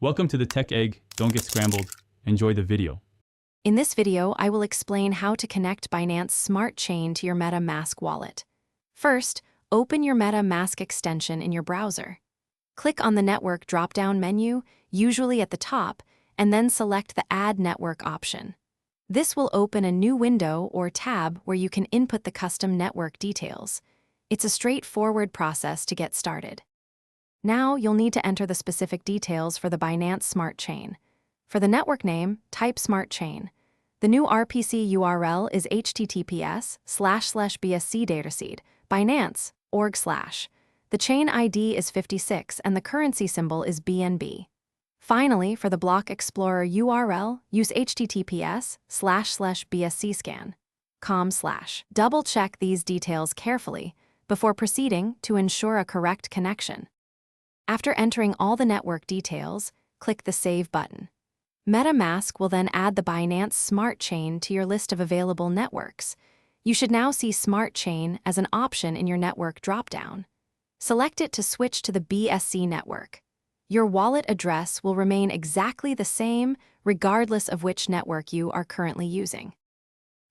Welcome to the Tech Egg. Don't get scrambled. Enjoy the video. In this video, I will explain how to connect Binance Smart Chain to your MetaMask wallet. First, open your MetaMask extension in your browser. Click on the Network drop-down menu, usually at the top, and then select the Add Network option. This will open a new window or tab where you can input the custom network details. It's a straightforward process to get started. Now, you'll need to enter the specific details for the Binance Smart Chain. For the network name, type Smart Chain. The new RPC URL is https://BSC dataseed, Binance, org/. The chain ID is 56 and the currency symbol is BNB. Finally, for the block explorer URL, use https://bscscan.com/. Double-check these details carefully before proceeding to ensure a correct connection. After entering all the network details, click the Save button. MetaMask will then add the Binance Smart Chain to your list of available networks. You should now see Smart Chain as an option in your network dropdown. Select it to switch to the BSC network. Your wallet address will remain exactly the same regardless of which network you are currently using.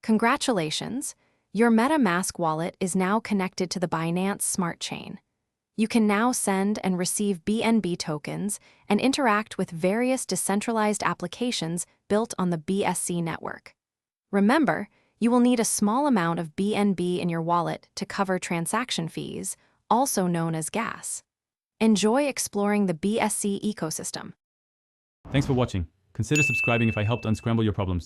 Congratulations! Your MetaMask wallet is now connected to the Binance Smart Chain. You can now send and receive BNB tokens and interact with various decentralized applications built on the BSC network. Remember, you will need a small amount of BNB in your wallet to cover transaction fees, also known as gas. Enjoy exploring the BSC ecosystem. Thanks for watching. Consider subscribing if I helped unscramble your problems.